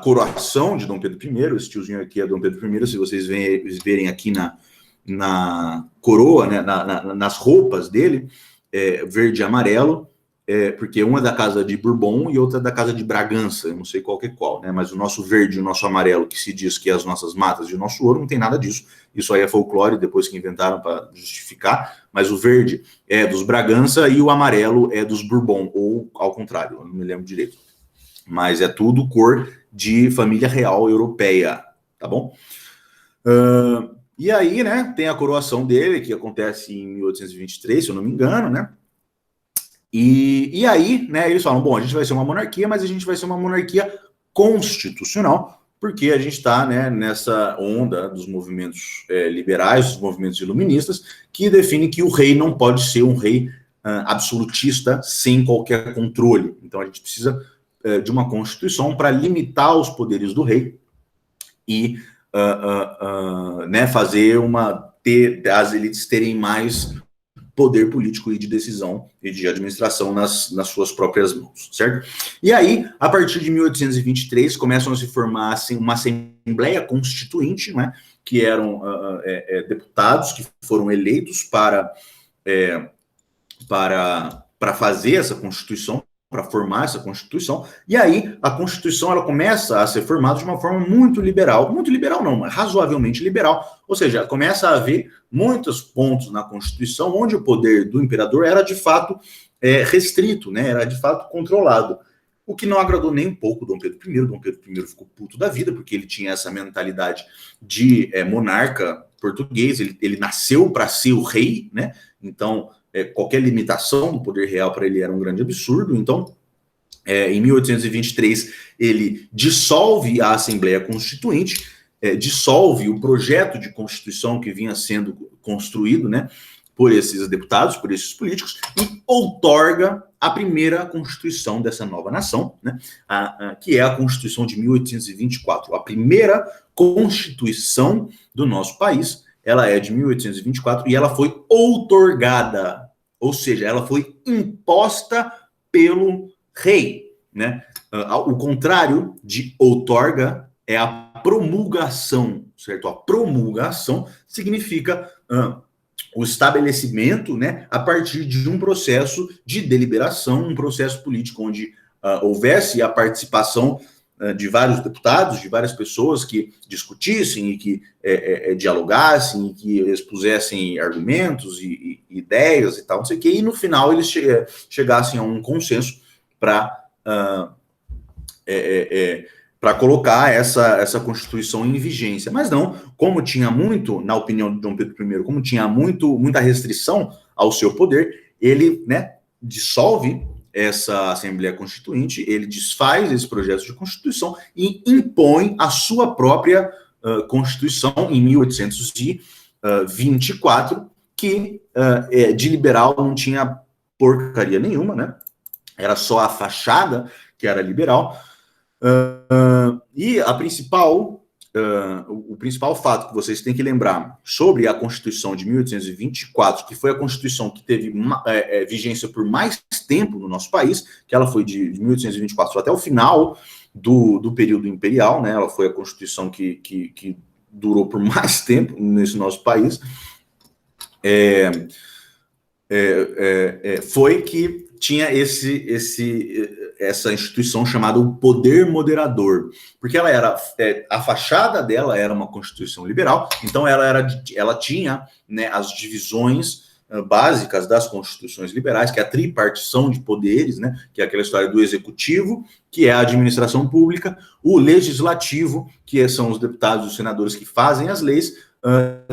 coroação de Dom Pedro I, esse tiozinho aqui é Dom Pedro I, se vocês verem aqui na coroa, né, nas roupas dele, verde e amarelo, porque uma é da Casa de Bourbon e outra é da Casa de Bragança, eu não sei qual que é qual, né? Mas o nosso verde e o nosso amarelo, que se diz que é as nossas matas e o nosso ouro, não tem nada disso. Isso aí é folclore, depois que inventaram para justificar. Mas o verde é dos Bragança e o amarelo é dos Bourbon, ou ao contrário, eu não me lembro direito. Mas é tudo cor de família real europeia, tá bom? E aí, né, tem a coroação dele, que acontece em 1823, se eu não me engano, né? E aí, né, eles falam, bom, a gente vai ser uma monarquia, mas a gente vai ser uma monarquia constitucional, porque a gente está, né, nessa onda dos movimentos liberais, dos movimentos iluministas, que define que o rei não pode ser um rei absolutista sem qualquer controle. Então a gente precisa de uma constituição para limitar os poderes do rei e né, fazer as elites terem mais poder político e de decisão e de administração nas suas próprias mãos, certo? E aí, a partir de 1823, começam a se formar assim, uma Assembleia Constituinte, né, que eram deputados que foram eleitos para fazer essa Constituição, para formar essa Constituição, e aí a Constituição ela começa a ser formada de uma forma muito liberal não, mas razoavelmente liberal, ou seja, começa a haver muitos pontos na Constituição onde o poder do imperador era de fato restrito, né, era de fato controlado, o que não agradou nem um pouco Dom Pedro I. Dom Pedro I ficou puto da vida, porque ele tinha essa mentalidade de monarca português, ele nasceu para ser o rei, né, então qualquer limitação do poder real para ele era um grande absurdo. Então, em 1823, ele dissolve a Assembleia Constituinte, dissolve o projeto de Constituição que vinha sendo construído, né, por esses deputados, por esses políticos, e outorga a primeira Constituição dessa nova nação, né, que é a Constituição de 1824. A primeira Constituição do nosso país, ela é de 1824 e ela foi outorgada, ou seja, ela foi imposta pelo rei, né? O contrário de outorga é a promulgação, certo? A promulgação significa o estabelecimento, né, a partir de um processo de deliberação, um processo político onde houvesse a participação de vários deputados, de várias pessoas que discutissem e que dialogassem e que expusessem argumentos e ideias e tal, não sei o quê, e no final eles chegassem a um consenso para colocar essa Constituição em vigência. Mas não, como tinha muito, na opinião de Dom Pedro I, como tinha muita restrição ao seu poder, ele, né, dissolve essa Assembleia Constituinte, ele desfaz esse projeto de Constituição e impõe a sua própria Constituição em 1824, que de liberal não tinha porcaria nenhuma, né? Era só a fachada que era liberal. E o principal fato que vocês têm que lembrar sobre a Constituição de 1824, que foi a Constituição que teve vigência por mais tempo no nosso país, que ela foi de 1824 até o final do período imperial, né? Ela foi a Constituição que durou por mais tempo nesse nosso país, foi que tinha essa instituição chamada o Poder Moderador, porque ela era a fachada dela era uma Constituição liberal, então ela tinha, né, as divisões básicas das constituições liberais, que é a tripartição de poderes, né, que é aquela história do executivo, que é a administração pública, o legislativo, que são os deputados e os senadores que fazem as leis,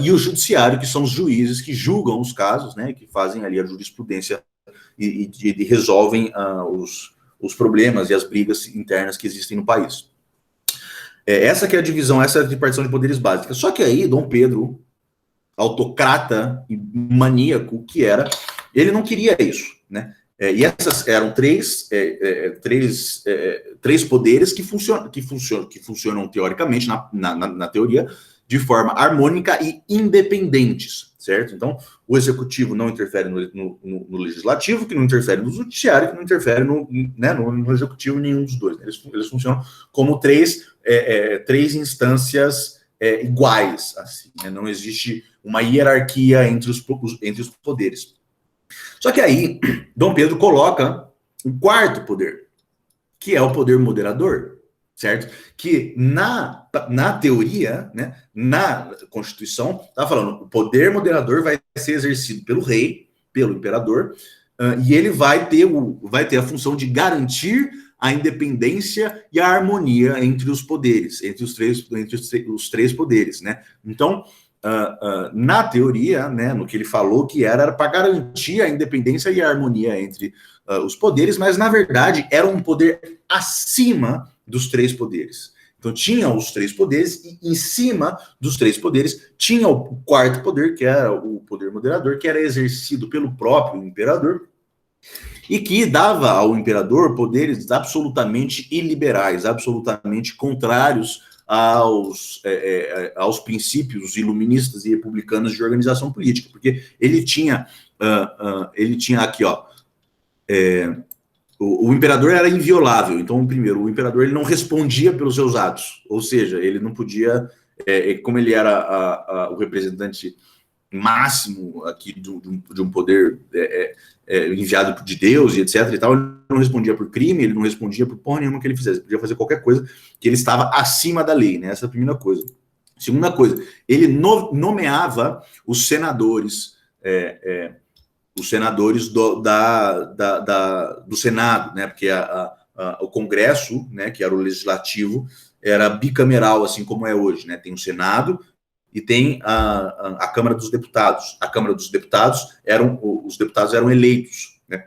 e o judiciário, que são os juízes que julgam os casos, né, que fazem ali a jurisprudência e resolvem os problemas e as brigas internas que existem no país. Essa que é a divisão, essa é a tripartição de poderes básicas. Só que aí, Dom Pedro, autocrata e maníaco que era, ele não queria isso, né? E essas eram três poderes que funcionam teoricamente, na teoria, de forma harmônica e independentes, certo? Então, o executivo não interfere no legislativo, que não interfere no judiciário, que não interfere no executivo, nenhum dos dois. Eles funcionam como três instâncias iguais, assim, né? Não existe uma hierarquia entre os poderes. Só que aí, Dom Pedro coloca o quarto poder, que é o poder moderador, certo? Que na teoria, né, na Constituição, tá falando, o poder moderador vai ser exercido pelo rei, pelo imperador, e ele vai ter a função de garantir a independência e a harmonia entre os poderes, entre os três poderes, né? Então, na teoria, né, no que ele falou que era para garantir a independência e a harmonia entre os poderes, mas na verdade era um poder acima dos três poderes. Então tinha os três poderes e em cima dos três poderes tinha o quarto poder, que era o poder moderador, que era exercido pelo próprio imperador e que dava ao imperador poderes absolutamente iliberais, absolutamente contrários aos princípios iluministas e republicanos de organização política, porque ele tinha aqui, ó, o imperador era inviolável. Então, primeiro, o imperador ele não respondia pelos seus atos, ou seja, ele não podia, como ele era o representante máximo aqui de um poder enviado de Deus e etc e tal, ele não respondia por crime, ele não respondia por porra nenhuma que ele fizesse, ele podia fazer qualquer coisa, que ele estava acima da lei, né? Essa é a primeira coisa. Segunda coisa, ele nomeava os senadores do Senado, né? Porque o Congresso, né, que era o legislativo, era bicameral, assim como é hoje, né? Tem o Senado e tem a Câmara dos Deputados. A Câmara dos Deputados os deputados eram eleitos, né?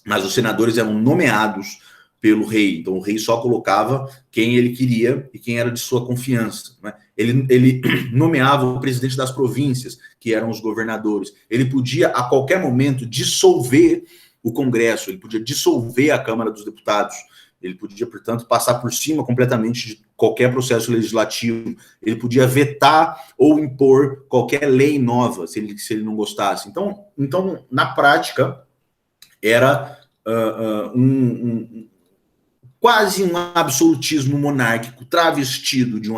Mas os senadores eram nomeados pelo rei. Então o rei só colocava quem ele queria e quem era de sua confiança, né? Ele nomeava o presidente das províncias, que eram os governadores. Ele podia, a qualquer momento, dissolver o Congresso, ele podia dissolver a Câmara dos Deputados, ele podia, portanto, passar por cima completamente de qualquer processo legislativo, ele podia vetar ou impor qualquer lei nova, se ele não gostasse. Então na prática, era quase um absolutismo monárquico travestido de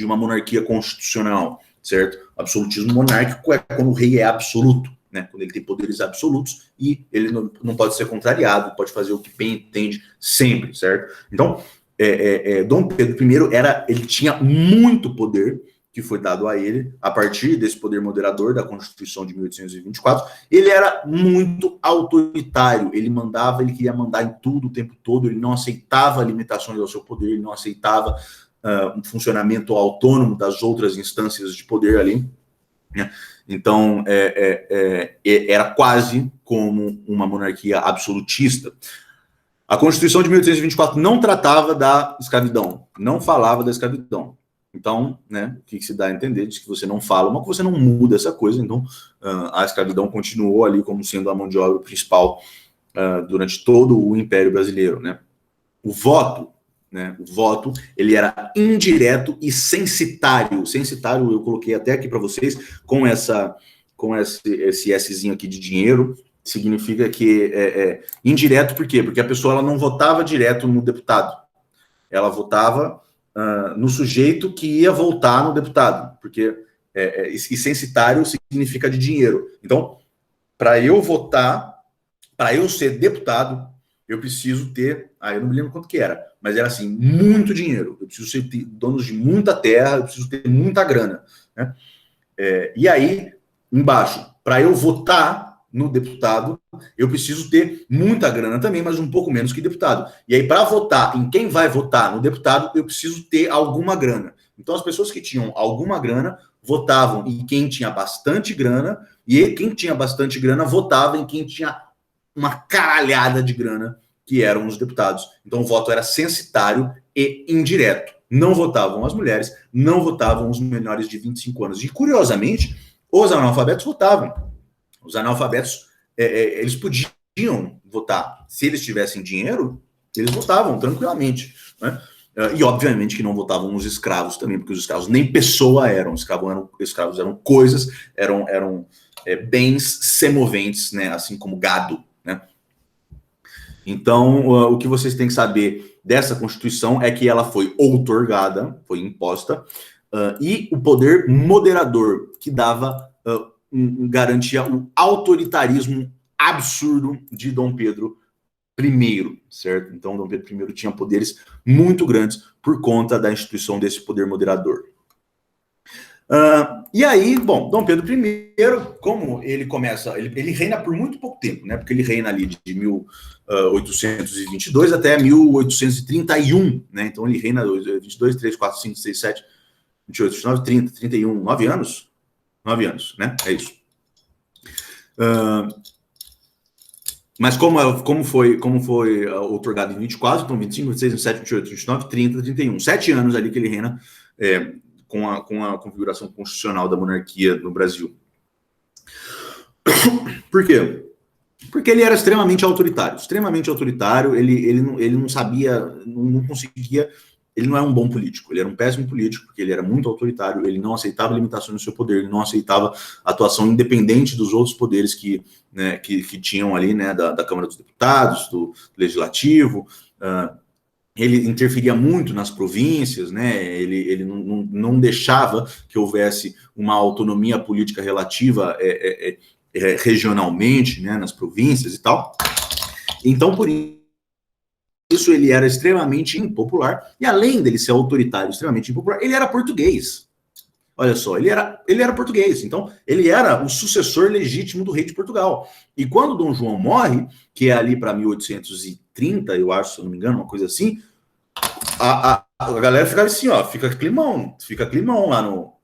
uma monarquia constitucional, certo? Absolutismo monárquico é quando o rei é absoluto, né? Quando ele tem poderes absolutos e ele não pode ser contrariado, pode fazer o que bem entende sempre, certo? Então, Dom Pedro I ele tinha muito poder que foi dado a ele a partir desse poder moderador da Constituição de 1824. Ele era muito autoritário, ele queria mandar em tudo o tempo todo, ele não aceitava limitações ao seu poder, ele não aceitava um funcionamento autônomo das outras instâncias de poder ali, né? Então, era quase como uma monarquia absolutista. A Constituição de 1824 não tratava da escravidão, não falava da escravidão. Então, né, o que se dá a entender de que você não fala, mas que você não muda essa coisa. Então, a escravidão continuou ali como sendo a mão de obra principal durante todo o Império Brasileiro, né? O voto, ele era indireto e censitário. Censitário eu coloquei até aqui para vocês com esse Szinho aqui de dinheiro. Significa que indireto, por quê? Porque a pessoa ela não votava direto no deputado, ela votava no sujeito que ia votar no deputado, porque e censitário significa de dinheiro. Então, para eu votar, para eu ser deputado, eu preciso ter, eu não me lembro quanto que era, mas era assim, muito dinheiro. Eu preciso ser dono de muita terra, eu preciso ter muita grana, né? E aí, embaixo, para eu votar no deputado, eu preciso ter muita grana também, mas um pouco menos que deputado. E aí, para votar em quem vai votar no deputado, eu preciso ter alguma grana. Então, as pessoas que tinham alguma grana votavam em quem tinha bastante grana, e quem tinha bastante grana votava em quem tinha uma caralhada de grana, que eram os deputados. Então, o voto era censitário e indireto. Não votavam as mulheres, não votavam os menores de 25 anos. E, curiosamente, os analfabetos votavam. Os analfabetos, eles podiam votar. Se eles tivessem dinheiro, eles votavam tranquilamente, né? E, obviamente, que não votavam os escravos também, porque os escravos nem pessoa eram. Escravos eram coisas, eram bens semoventes, né? Assim como gado, né? Então, o que vocês têm que saber dessa Constituição é que ela foi outorgada, foi imposta, e o poder moderador, que dava garantia o autoritarismo absurdo de Dom Pedro I, certo? Então, Dom Pedro I tinha poderes muito grandes por conta da instituição desse poder moderador. E aí, bom, Dom Pedro I, como ele começa, ele reina por muito pouco tempo, né? Porque ele reina ali de 1822 até 1831, né? Então ele reina 22, 3, 4, 5, 6, 7, 28, 29, 30, 31, 9 anos? 9 anos, né? É isso. Mas como foi outorgado em 24, então 25, 26, 27, 28, 29, 30, 31. 7 anos ali que ele reina com a configuração constitucional da monarquia no Brasil. Por quê? Porque ele era extremamente autoritário, ele não sabia, não conseguia, ele não era um bom político, ele era um péssimo político, porque ele era muito autoritário, ele não aceitava limitações no seu poder, ele não aceitava atuação independente dos outros poderes que tinham ali, né, da Câmara dos Deputados, do Legislativo, ele interferia muito nas províncias, né, ele não deixava que houvesse uma autonomia política relativa regionalmente, né, nas províncias e tal. Então, por isso, ele era extremamente impopular, e além dele ser autoritário, extremamente impopular, ele era português. Olha só, ele era português, então ele era o sucessor legítimo do rei de Portugal. E quando Dom João morre, que é ali para 1830, eu acho, se eu não me engano, uma coisa assim, a galera fica assim, ó, fica climão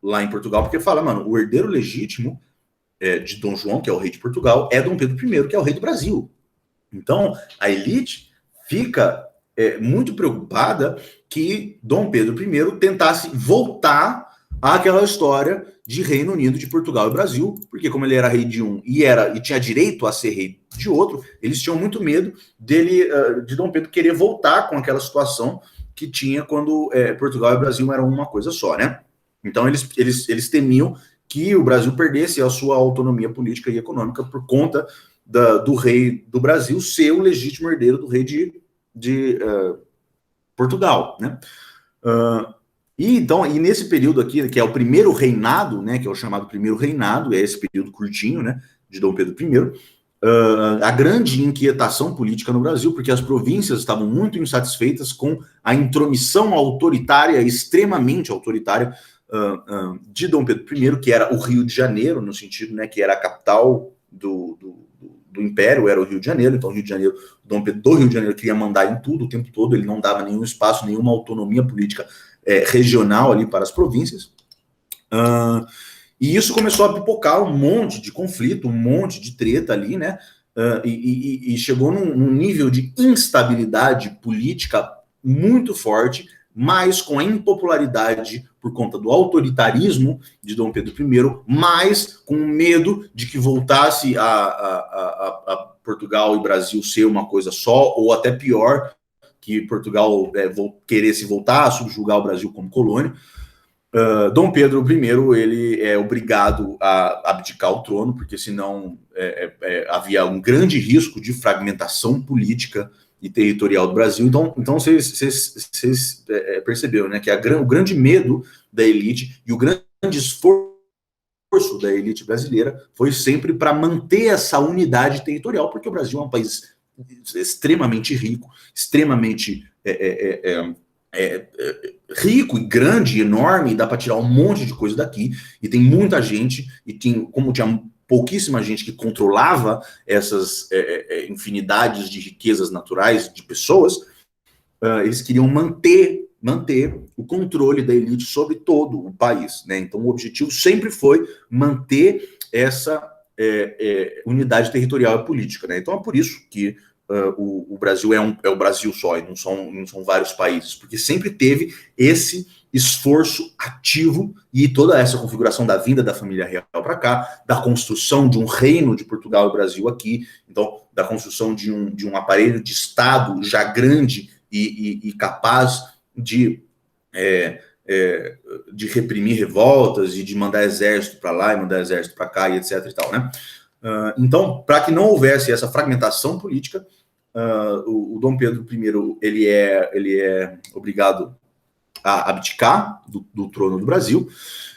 lá em Portugal, porque fala, mano, o herdeiro legítimo de Dom João, que é o rei de Portugal, é Dom Pedro I, que é o rei do Brasil. Então, a elite fica muito preocupada que Dom Pedro I tentasse voltar àquela história de Reino Unido, de Portugal e Brasil, porque como ele era rei de um e tinha direito a ser rei de outro, eles tinham muito medo de Dom Pedro querer voltar com aquela situação que tinha quando Portugal e Brasil eram uma coisa só, né? Então, eles temiam que o Brasil perdesse a sua autonomia política e econômica por conta do rei do Brasil ser o legítimo herdeiro do rei de Portugal, né? E nesse período aqui, que é o primeiro reinado, né, que é o chamado primeiro reinado, é esse período curtinho, né, de Dom Pedro I, a grande inquietação política no Brasil, porque as províncias estavam muito insatisfeitas com a intromissão autoritária, extremamente autoritária, de Dom Pedro I, que era o Rio de Janeiro, no sentido, né, que era a capital do Império, era o Rio de Janeiro. Então, Dom Pedro do Rio de Janeiro queria mandar em tudo, o tempo todo, ele não dava nenhum espaço, nenhuma autonomia política regional ali para as províncias. E isso começou a pipocar um monte de conflito, um monte de treta ali, né? E chegou num nível de instabilidade política muito forte, mas com a impopularidade por conta do autoritarismo de Dom Pedro I, mas com medo de que voltasse a Portugal e Brasil ser uma coisa só, ou até pior, que Portugal queresse voltar a subjugar o Brasil como colônia. Dom Pedro I, ele é obrigado a abdicar o trono, porque senão havia um grande risco de fragmentação política e territorial do Brasil. Então vocês perceberam, né, que o grande medo da elite e o grande esforço da elite brasileira foi sempre para manter essa unidade territorial, porque o Brasil é um país extremamente rico, extremamente rico e grande, enorme, dá para tirar um monte de coisa daqui, e tem muita gente, como tinha pouquíssima gente que controlava essas infinidades de riquezas naturais de pessoas, eles queriam manter o controle da elite sobre todo o país, né? Então o objetivo sempre foi manter essa unidade territorial e política, né? Então é por isso que o Brasil é o Brasil só, e não são vários países, porque sempre teve esse esforço ativo e toda essa configuração da vinda da família real para cá, da construção de um reino de Portugal e Brasil aqui, então da construção de um aparelho de Estado já grande e capaz de reprimir revoltas e de mandar exército para lá e mandar exército para cá e etc e tal, né? Então, para que não houvesse essa fragmentação política, o Dom Pedro I ele é obrigado a abdicar do trono do Brasil,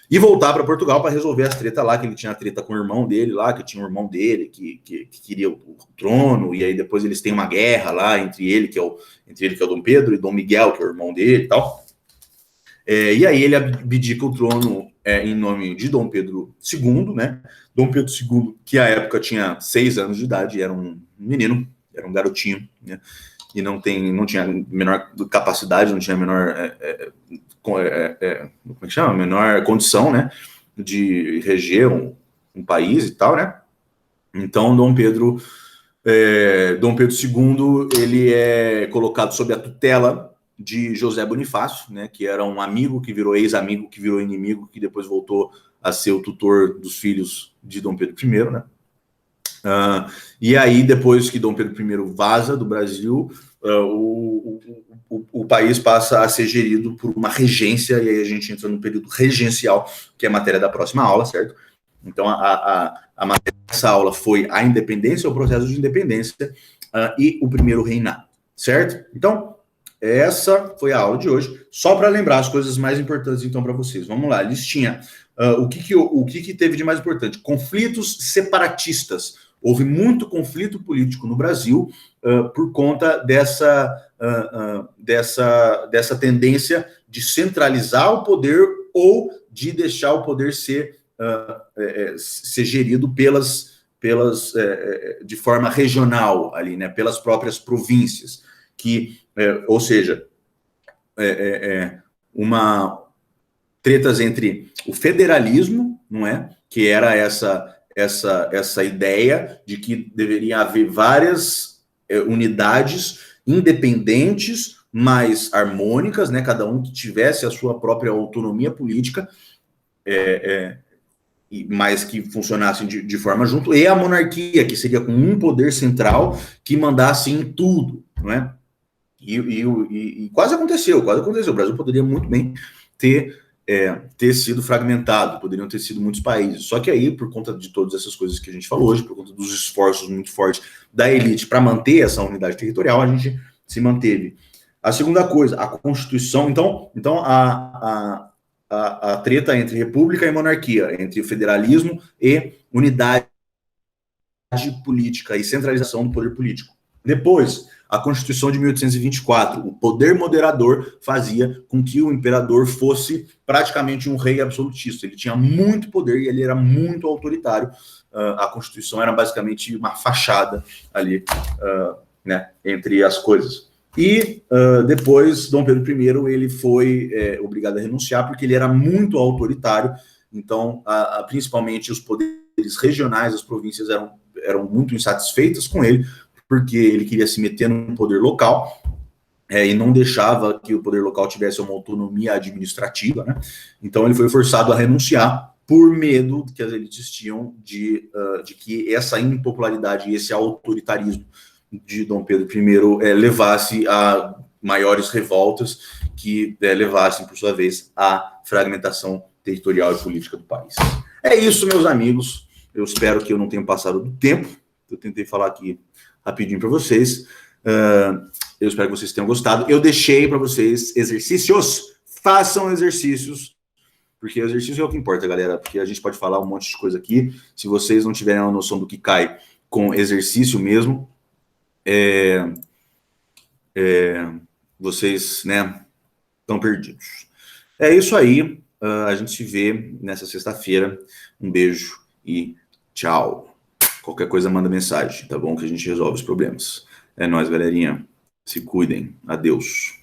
e voltar para Portugal para resolver as tretas lá, que ele tinha treta com o irmão dele lá, que tinha um irmão dele que queria o trono, e aí depois eles têm uma guerra lá entre ele, que é o Dom Pedro, e Dom Miguel, que é o irmão dele e tal. E aí ele abdica o trono em nome de Dom Pedro II, né? Dom Pedro II, que à época tinha 6 anos de idade, era um menino, era um garotinho, né? E não tinha menor capacidade, não tinha menor como é que chama? Menor condição, né? De reger um país e tal, né? Então Dom Pedro II ele é colocado sob a tutela de José Bonifácio, né, que era um amigo que virou ex-amigo, que virou inimigo, que depois voltou a ser o tutor dos filhos de Dom Pedro I, né? E aí, depois que Dom Pedro I vaza do Brasil, o país passa a ser gerido por uma regência, e aí a gente entra no período regencial, que é a matéria da próxima aula, certo? Então, a matéria dessa aula foi a independência, o processo de independência e o primeiro reinado, certo? Então, essa foi a aula de hoje. Só para lembrar as coisas mais importantes, então, para vocês. Vamos lá, listinha. O que teve de mais importante? Conflitos separatistas. Houve muito conflito político no Brasil por conta dessa tendência de centralizar o poder ou de deixar o poder ser gerido de forma regional ali, né, pelas próprias províncias, ou seja, tretas entre o federalismo, não é, que era essa ideia de que deveria haver várias unidades independentes, mas harmônicas, né, cada um que tivesse a sua própria autonomia política, mas que funcionassem de forma junto, e a monarquia, que seria com um poder central que mandasse em tudo, não é? E quase aconteceu. O Brasil poderia muito bem ter sido fragmentado, poderiam ter sido muitos países. Só que aí, por conta de todas essas coisas que a gente falou hoje, por conta dos esforços muito fortes da elite para manter essa unidade territorial, a gente se manteve. A segunda coisa, a Constituição. Então a treta entre república e monarquia, entre federalismo e unidade política e centralização do poder político. Depois, a Constituição de 1824, o poder moderador fazia com que o imperador fosse praticamente um rei absolutista. Ele tinha muito poder e ele era muito autoritário. A Constituição era basicamente uma fachada ali, né, entre as coisas. E depois, Dom Pedro I, ele foi obrigado a renunciar porque ele era muito autoritário. Então, principalmente os poderes regionais, as províncias eram muito insatisfeitas com ele, porque ele queria se meter no poder local e não deixava que o poder local tivesse uma autonomia administrativa, né? Então ele foi forçado a renunciar por medo que as elites tinham de que essa impopularidade e esse autoritarismo de Dom Pedro I levasse a maiores revoltas que levassem, por sua vez, à fragmentação territorial e política do país. É isso, meus amigos. Eu espero que eu não tenha passado do tempo. Eu tentei falar aqui rapidinho para vocês. Eu espero que vocês tenham gostado. Eu deixei para vocês exercícios. Façam exercícios, porque exercício é o que importa, galera. Porque a gente pode falar um monte de coisa aqui. Se vocês não tiverem uma noção do que cai com exercício mesmo, vocês, né, estão perdidos. É isso aí. A gente se vê nessa sexta-feira. Um beijo e tchau. Qualquer coisa, manda mensagem, tá bom? Que a gente resolve os problemas. É nóis, galerinha. Se cuidem. Adeus.